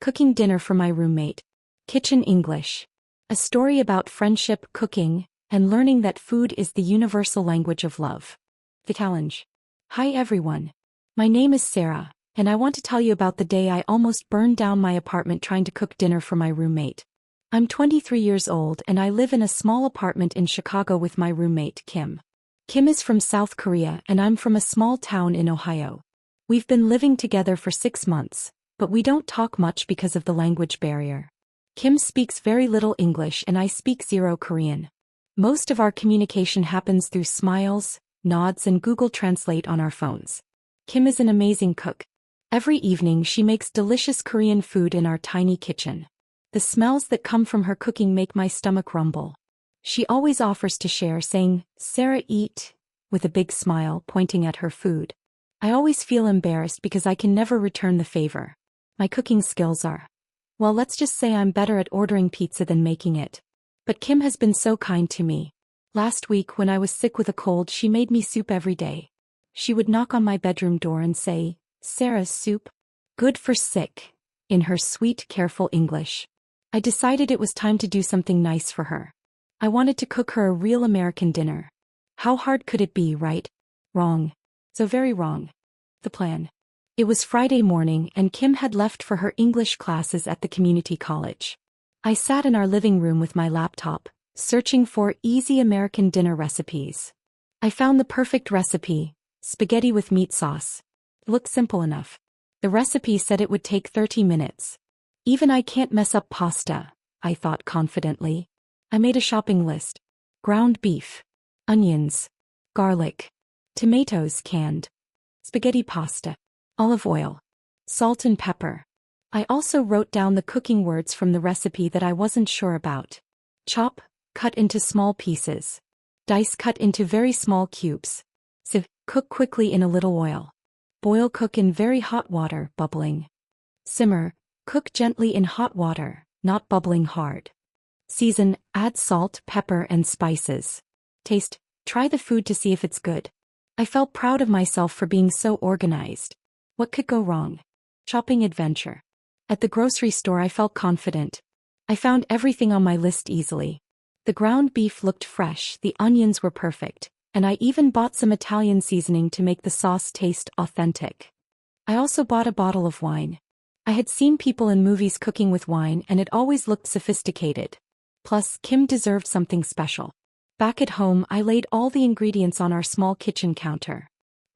Cooking dinner for my roommate. Kitchen English. A story about friendship, cooking, and learning that food is the universal language of love. The challenge. Hi everyone. My name is Sarah, and I want to tell you about the day I almost burned down my apartment trying to cook dinner for my roommate. I'm 23 years old and I live in a small apartment in Chicago with my roommate, Kim. Kim is from South Korea and I'm from a small town in Ohio. We've been living together for 6 months, but we don't talk much because of the language barrier. Kim speaks very little English and I speak zero Korean. Most of our communication happens through smiles, nods, and Google Translate on our phones. Kim is an amazing cook. Every evening she makes delicious Korean food in our tiny kitchen. The smells that come from her cooking make my stomach rumble. She always offers to share, saying, "Sarah, eat," with a big smile, pointing at her food. I always feel embarrassed because I can never return the favor. My cooking skills are, well, let's just say I'm better at ordering pizza than making it. But Kim has been so kind to me. Last week when I was sick with a cold, she made me soup every day. She would knock on my bedroom door and say, "Sarah's soup? Good for sick," in her sweet, careful English. I decided it was time to do something nice for her. I wanted to cook her a real American dinner. How hard could it be, right? Wrong. So very wrong. The plan. It was Friday morning and Kim had left for her English classes at the community college. I sat in our living room with my laptop, searching for easy American dinner recipes. I found the perfect recipe: spaghetti with meat sauce. It looked simple enough. The recipe said it would take 30 minutes. Even I can't mess up pasta, I thought confidently. I made a shopping list. Ground beef, onions, garlic, tomatoes canned, spaghetti pasta, olive oil, salt and pepper. I also wrote down the cooking words from the recipe that I wasn't sure about. Chop, cut into small pieces. Dice, cut into very small cubes. Sieve, cook quickly in a little oil. Boil, cook in very hot water, bubbling. Simmer, cook gently in hot water, not bubbling hard. Season, add salt, pepper, and spices. Taste, try the food to see if it's good. I felt proud of myself for being so organized. What could go wrong? Shopping adventure. At the grocery store I felt confident. I found everything on my list easily. The ground beef looked fresh, the onions were perfect, and I even bought some Italian seasoning to make the sauce taste authentic. I also bought a bottle of wine. I had seen people in movies cooking with wine and it always looked sophisticated. Plus, Kim deserved something special. Back at home, I laid all the ingredients on our small kitchen counter.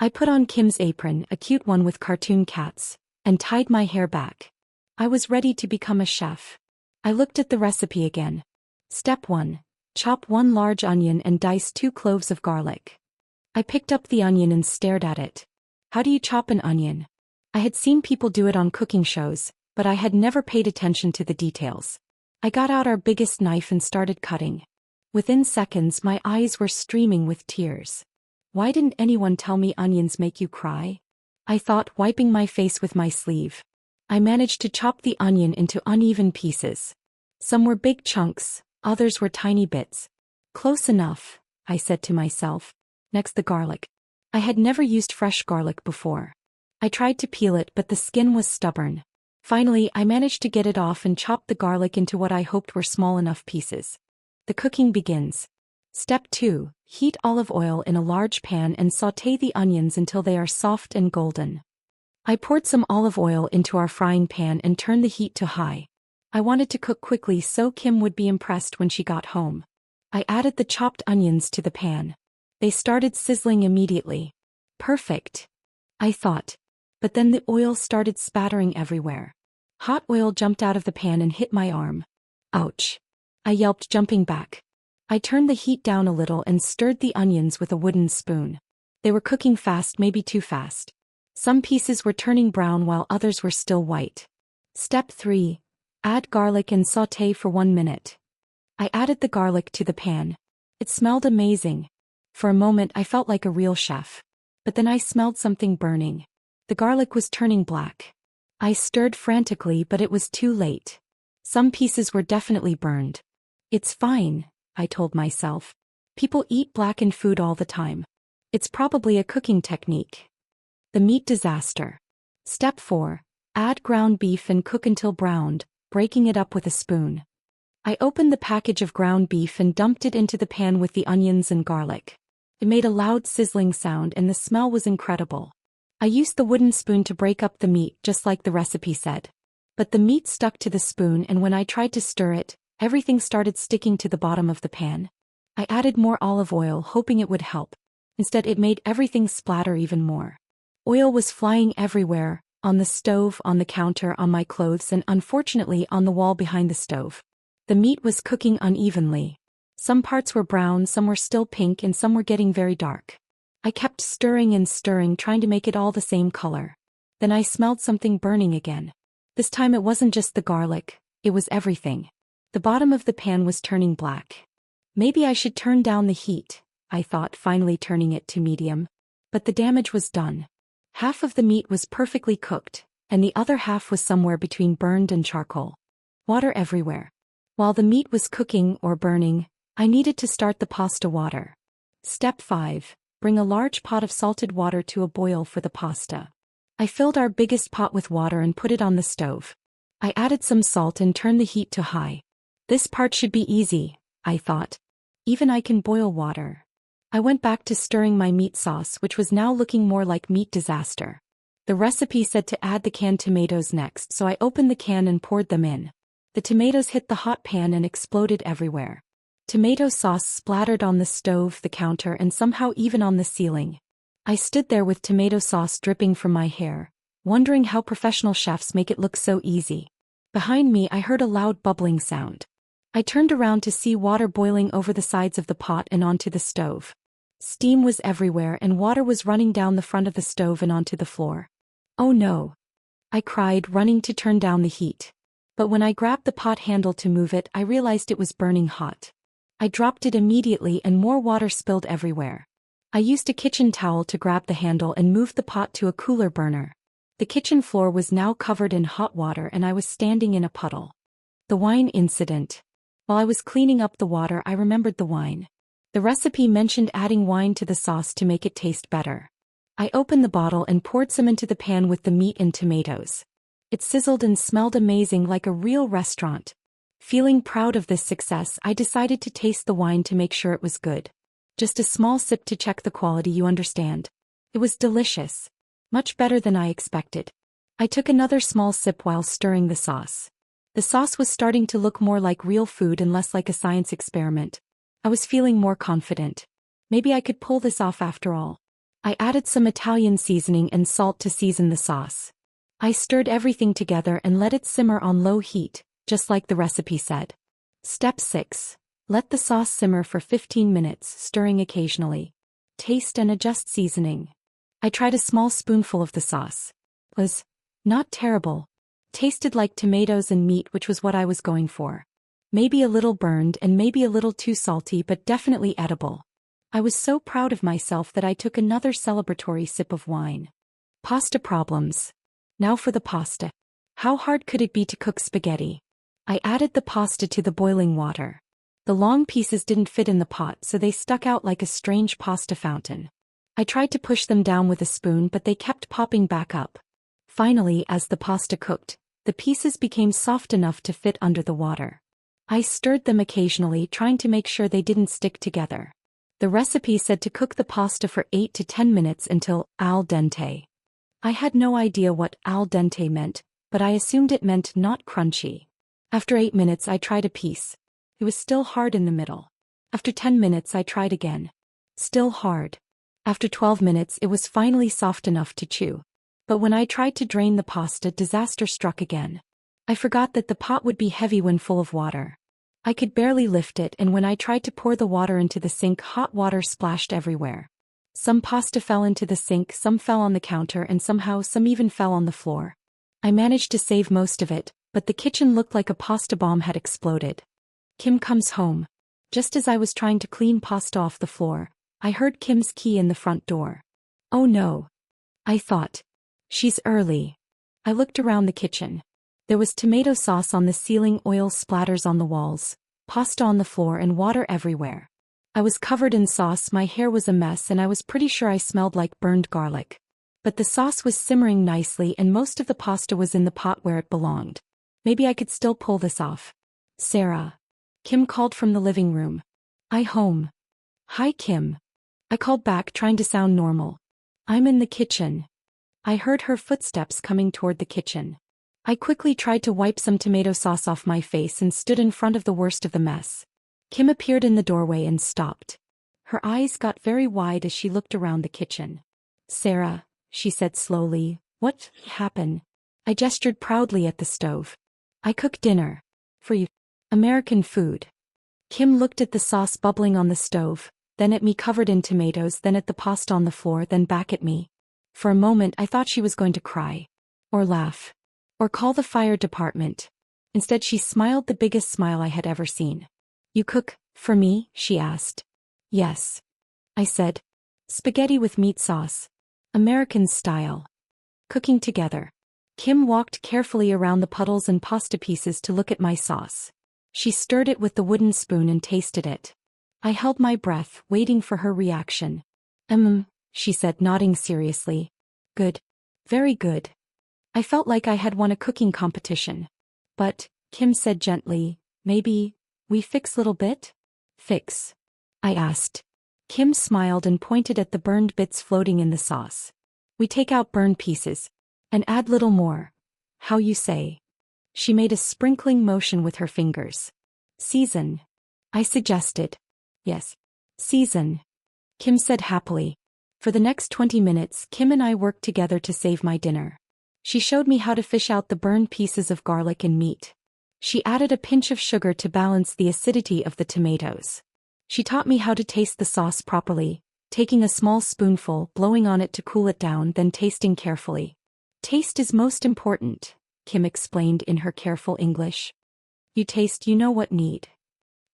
I put on Kim's apron, a cute one with cartoon cats, and tied my hair back. I was ready to become a chef. I looked at the recipe again. Step 1. Chop 1 large onion and dice 2 cloves of garlic. I picked up the onion and stared at it. How do you chop an onion? I had seen people do it on cooking shows, but I had never paid attention to the details. I got out our biggest knife and started cutting. Within seconds my eyes were streaming with tears. Why didn't anyone tell me onions make you cry? I thought, wiping my face with my sleeve. I managed to chop the onion into uneven pieces. Some were big chunks, others were tiny bits. Close enough, I said to myself. Next, the garlic. I had never used fresh garlic before. I tried to peel it, but the skin was stubborn. Finally, I managed to get it off and chopped the garlic into what I hoped were small enough pieces. The cooking begins. Step 2. Heat olive oil in a large pan and sauté the onions until they are soft and golden. I poured some olive oil into our frying pan and turned the heat to high. I wanted to cook quickly so Kim would be impressed when she got home. I added the chopped onions to the pan. They started sizzling immediately. Perfect, I thought. But then the oil started spattering everywhere. Hot oil jumped out of the pan and hit my arm. Ouch! I yelped, jumping back. I turned the heat down a little and stirred the onions with a wooden spoon. They were cooking fast, maybe too fast. Some pieces were turning brown while others were still white. Step 3. Add garlic and sauté for 1 minute. I added the garlic to the pan. It smelled amazing. For a moment I felt like a real chef. But then I smelled something burning. The garlic was turning black. I stirred frantically, but it was too late. Some pieces were definitely burned. It's fine, I told myself. People eat blackened food all the time. It's probably a cooking technique. The meat disaster. Step 4. Add ground beef and cook until browned, breaking it up with a spoon. I opened the package of ground beef and dumped it into the pan with the onions and garlic. It made a loud sizzling sound and the smell was incredible. I used the wooden spoon to break up the meat just like the recipe said. But the meat stuck to the spoon and when I tried to stir it, everything started sticking to the bottom of the pan. I added more olive oil hoping it would help. Instead it made everything splatter even more. Oil was flying everywhere, on the stove, on the counter, on my clothes and unfortunately on the wall behind the stove. The meat was cooking unevenly. Some parts were brown, some were still pink and some were getting very dark. I kept stirring and stirring trying to make it all the same color. Then I smelled something burning again. This time it wasn't just the garlic, it was everything. The bottom of the pan was turning black. Maybe I should turn down the heat, I thought, finally turning it to medium. But the damage was done. Half of the meat was perfectly cooked, and the other half was somewhere between burned and charcoal. Water everywhere. While the meat was cooking or burning, I needed to start the pasta water. Step 5. Bring a large pot of salted water to a boil for the pasta. I filled our biggest pot with water and put it on the stove. I added some salt and turned the heat to high. This part should be easy, I thought. Even I can boil water. I went back to stirring my meat sauce, which was now looking more like meat disaster. The recipe said to add the canned tomatoes next, so I opened the can and poured them in. The tomatoes hit the hot pan and exploded everywhere. Tomato sauce splattered on the stove, the counter, and somehow even on the ceiling. I stood there with tomato sauce dripping from my hair, wondering how professional chefs make it look so easy. Behind me I heard a loud bubbling sound. I turned around to see water boiling over the sides of the pot and onto the stove. Steam was everywhere and water was running down the front of the stove and onto the floor. Oh no! I cried, running to turn down the heat. But when I grabbed the pot handle to move it, I realized it was burning hot. I dropped it immediately and more water spilled everywhere. I used a kitchen towel to grab the handle and moved the pot to a cooler burner. The kitchen floor was now covered in hot water and I was standing in a puddle. The wine incident. While I was cleaning up the water, I remembered the wine. The recipe mentioned adding wine to the sauce to make it taste better. I opened the bottle and poured some into the pan with the meat and tomatoes. It sizzled and smelled amazing, like a real restaurant. Feeling proud of this success, I decided to taste the wine to make sure it was good. Just a small sip to check the quality, you understand. It was delicious. Much better than I expected. I took another small sip while stirring the sauce. The sauce was starting to look more like real food and less like a science experiment. I was feeling more confident. Maybe I could pull this off after all. I added some Italian seasoning and salt to season the sauce. I stirred everything together and let it simmer on low heat, just like the recipe said. Step 6. Let the sauce simmer for 15 minutes, stirring occasionally. Taste and adjust seasoning. I tried a small spoonful of the sauce. Was not terrible. Tasted like tomatoes and meat, which was what I was going for. Maybe a little burned and maybe a little too salty, but definitely edible. I was so proud of myself that I took another celebratory sip of wine. Pasta problems. Now for the pasta. How hard could it be to cook spaghetti? I added the pasta to the boiling water. The long pieces didn't fit in the pot, so they stuck out like a strange pasta fountain. I tried to push them down with a spoon, but they kept popping back up. Finally, as the pasta cooked, the pieces became soft enough to fit under the water. I stirred them occasionally, trying to make sure they didn't stick together. The recipe said to cook the pasta for 8 to 10 minutes until al dente. I had no idea what al dente meant, but I assumed it meant not crunchy. After 8 minutes I tried a piece. It was still hard in the middle. After 10 minutes I tried again. Still hard. After 12 minutes it was finally soft enough to chew. But when I tried to drain the pasta, disaster struck again. I forgot that the pot would be heavy when full of water. I could barely lift it, and when I tried to pour the water into the sink, hot water splashed everywhere. Some pasta fell into the sink, some fell on the counter, and somehow some even fell on the floor. I managed to save most of it, but the kitchen looked like a pasta bomb had exploded. Kim comes home. Just as I was trying to clean pasta off the floor, I heard Kim's key in the front door. Oh no. I thought. She's early. I looked around the kitchen. There was tomato sauce on the ceiling, oil splatters on the walls, pasta on the floor, and water everywhere. I was covered in sauce, my hair was a mess, and I was pretty sure I smelled like burned garlic. But the sauce was simmering nicely and most of the pasta was in the pot where it belonged. Maybe I could still pull this off. Sarah. Kim called from the living room. I home. Hi Kim. I called back trying to sound normal. I'm in the kitchen. I heard her footsteps coming toward the kitchen. I quickly tried to wipe some tomato sauce off my face and stood in front of the worst of the mess. Kim appeared in the doorway and stopped. Her eyes got very wide as she looked around the kitchen. Sarah, she said slowly, what happened? I gestured proudly at the stove. I cooked dinner. For you. American food. Kim looked at the sauce bubbling on the stove, then at me covered in tomatoes, then at the pasta on the floor, then back at me. For a moment I thought she was going to cry. Or laugh. Or call the fire department. Instead she smiled the biggest smile I had ever seen. You cook, for me? She asked. Yes. I said. Spaghetti with meat sauce. American style. Cooking together. Kim walked carefully around the puddles and pasta pieces to look at my sauce. She stirred it with the wooden spoon and tasted it. I held my breath, waiting for her reaction. She said, nodding seriously. Good. Very good. I felt like I had won a cooking competition. But, Kim said gently, maybe, we fix little bit? Fix? I asked. Kim smiled and pointed at the burned bits floating in the sauce. We take out burned pieces. And add little more. How you say? She made a sprinkling motion with her fingers. Season. I suggested. Yes. Season. Kim said happily. For the next 20 minutes, Kim and I worked together to save my dinner. She showed me how to fish out the burned pieces of garlic and meat. She added a pinch of sugar to balance the acidity of the tomatoes. She taught me how to taste the sauce properly, taking a small spoonful, blowing on it to cool it down, then tasting carefully. Taste is most important, Kim explained in her careful English. You taste, you know what need.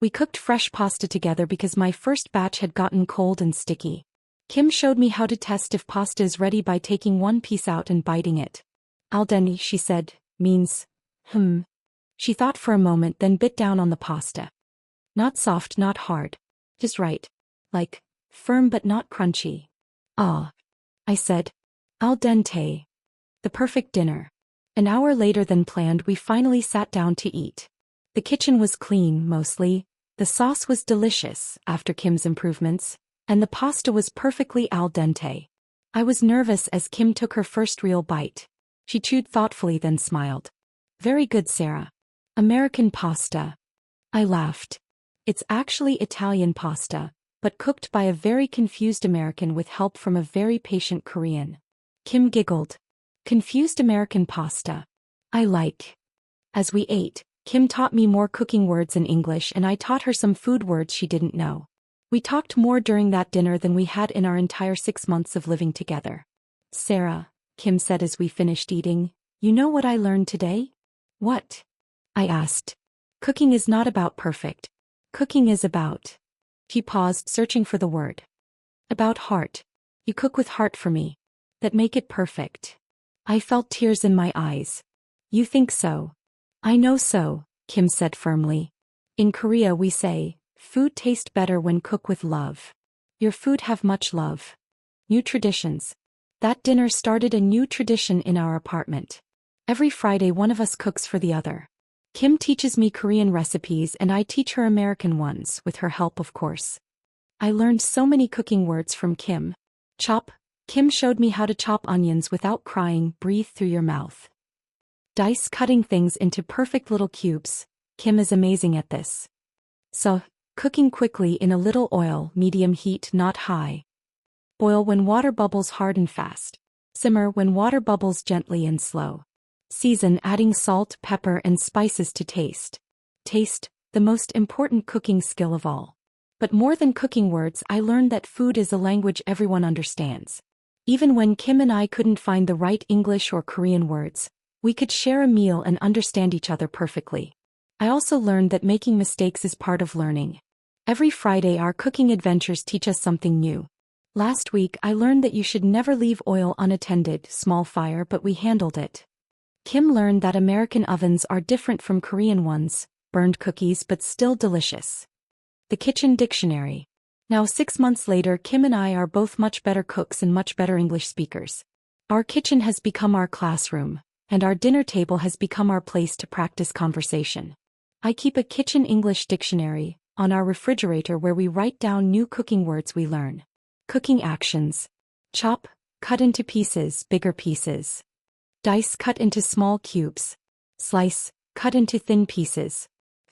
We cooked fresh pasta together because my first batch had gotten cold and sticky. Kim showed me how to test if pasta is ready by taking one piece out and biting it. Al dente, she said, means, She thought for a moment, then bit down on the pasta. Not soft, not hard. Just right. Like, firm but not crunchy. Ah. I said. Al dente. The perfect dinner. An hour later than planned, we finally sat down to eat. The kitchen was clean, mostly. The sauce was delicious, after Kim's improvements, and the pasta was perfectly al dente. I was nervous as Kim took her first real bite. She chewed thoughtfully, then smiled. Very good, Sarah. American pasta. I laughed. It's actually Italian pasta, but cooked by a very confused American with help from a very patient Korean. Kim giggled. Confused American pasta. I like. As we ate, Kim taught me more cooking words in English and I taught her some food words she didn't know. We talked more during that dinner than we had in our entire 6 months of living together. Sarah, Kim said as we finished eating, you know what I learned today? What? I asked. Cooking is not about perfect. Cooking is about. She paused, searching for the word. About heart. You cook with heart for me. That make it perfect. I felt tears in my eyes. You think so? I know so, Kim said firmly. In Korea we say, food tastes better when cooked with love. Your food have much love. New traditions. That dinner started a new tradition in our apartment. Every Friday one of us cooks for the other. Kim teaches me Korean recipes and I teach her American ones, with her help of course. I learned so many cooking words from Kim. Chop. Kim showed me how to chop onions without crying, breathe through your mouth. Dice, cutting things into perfect little cubes. Kim is amazing at this. So, cooking quickly in a little oil, medium heat, not high. Boil when water bubbles hard and fast. Simmer when water bubbles gently and slow. Season, adding salt, pepper, and spices to taste. Taste, the most important cooking skill of all. But more than cooking words, I learned that food is a language everyone understands. Even when Kim and I couldn't find the right English or Korean words, we could share a meal and understand each other perfectly. I also learned that making mistakes is part of learning. Every Friday our cooking adventures teach us something new. Last week I learned that you should never leave oil unattended, small fire, but we handled it. Kim learned that American ovens are different from Korean ones, burned cookies but still delicious. The Kitchen Dictionary. Now 6 months later, Kim and I are both much better cooks and much better English speakers. Our kitchen has become our classroom, and our dinner table has become our place to practice conversation. I keep a kitchen English dictionary on our refrigerator where we write down new cooking words we learn. Cooking actions. Chop, cut into pieces, bigger pieces. Dice, cut into small cubes. Slice, cut into thin pieces.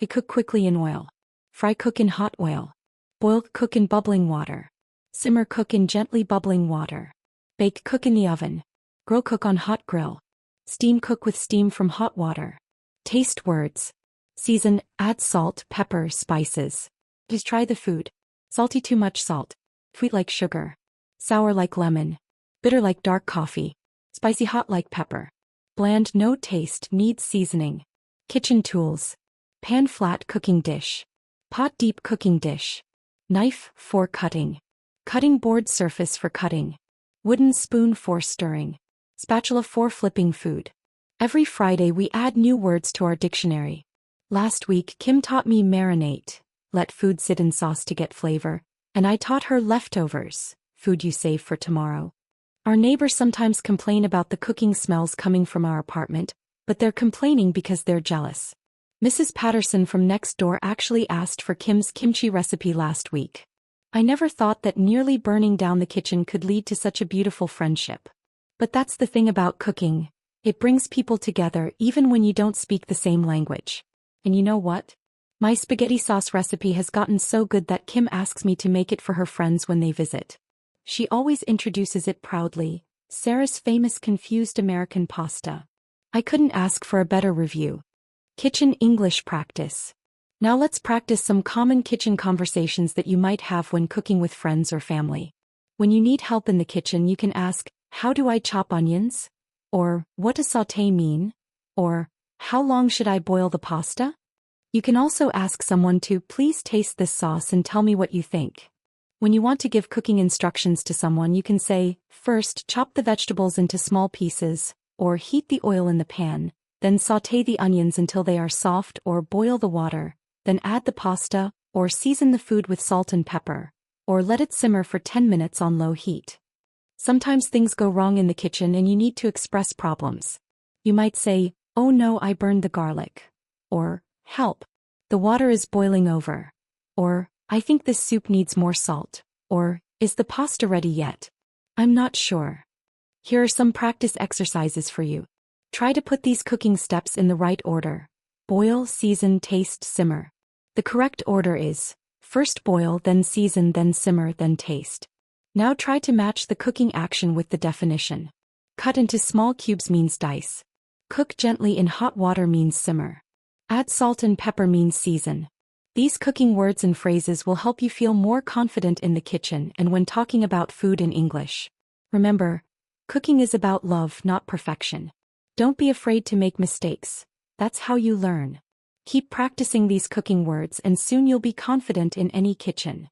Cook quickly in oil. Fry, cook in hot oil. Boil, cook in bubbling water. Simmer, cook in gently bubbling water. Bake, cook in the oven. Grill, cook on hot grill. Steam, cook with steam from hot water. Taste words. Season, add salt, pepper, spices. Just try the food. Salty, too much salt. Sweet like sugar. Sour like lemon. Bitter like dark coffee. Spicy, hot like pepper. Bland, no taste, needs seasoning. Kitchen tools. Pan, flat cooking dish. Pot, deep cooking dish. Knife, for cutting. Cutting board, surface for cutting. Wooden spoon, for stirring. Spatula, for flipping food. Every Friday we add new words to our dictionary. Last week Kim taught me marinate, let food sit in sauce to get flavor, and I taught her leftovers, food you save for tomorrow. Our neighbors sometimes complain about the cooking smells coming from our apartment, but they're complaining because they're jealous. Mrs. Patterson from next door actually asked for Kim's kimchi recipe last week. I never thought that nearly burning down the kitchen could lead to such a beautiful friendship. But that's the thing about cooking. It brings people together even when you don't speak the same language. And you know what? My spaghetti sauce recipe has gotten so good that Kim asks me to make it for her friends when they visit. She always introduces it proudly, Sarah's famous confused American pasta. I couldn't ask for a better review. Kitchen English practice. Now let's practice some common kitchen conversations that you might have when cooking with friends or family. When you need help in the kitchen, you can ask, "How do I chop onions?" Or, "What does sauté mean?" Or, "How long should I boil the pasta?" You can also ask someone to, "Please taste this sauce and tell me what you think." When you want to give cooking instructions to someone, you can say, "First, chop the vegetables into small pieces," or "Heat the oil in the pan, then sauté the onions until they are soft," or "Boil the water, then add the pasta," or "Season the food with salt and pepper," or "Let it simmer for 10 minutes on low heat." Sometimes things go wrong in the kitchen and you need to express problems. You might say, "Oh no, I burned the garlic." Or, "Help. The water is boiling over." Or, "I think this soup needs more salt." Or, "Is the pasta ready yet? I'm not sure." Here are some practice exercises for you. Try to put these cooking steps in the right order. Boil, season, taste, simmer. The correct order is first boil, then season, then simmer, then taste. Now try to match the cooking action with the definition. Cut into small cubes means dice. Cook gently in hot water means simmer. Add salt and pepper means season. These cooking words and phrases will help you feel more confident in the kitchen and when talking about food in English. Remember, cooking is about love, not perfection. Don't be afraid to make mistakes. That's how you learn. Keep practicing these cooking words and soon you'll be confident in any kitchen.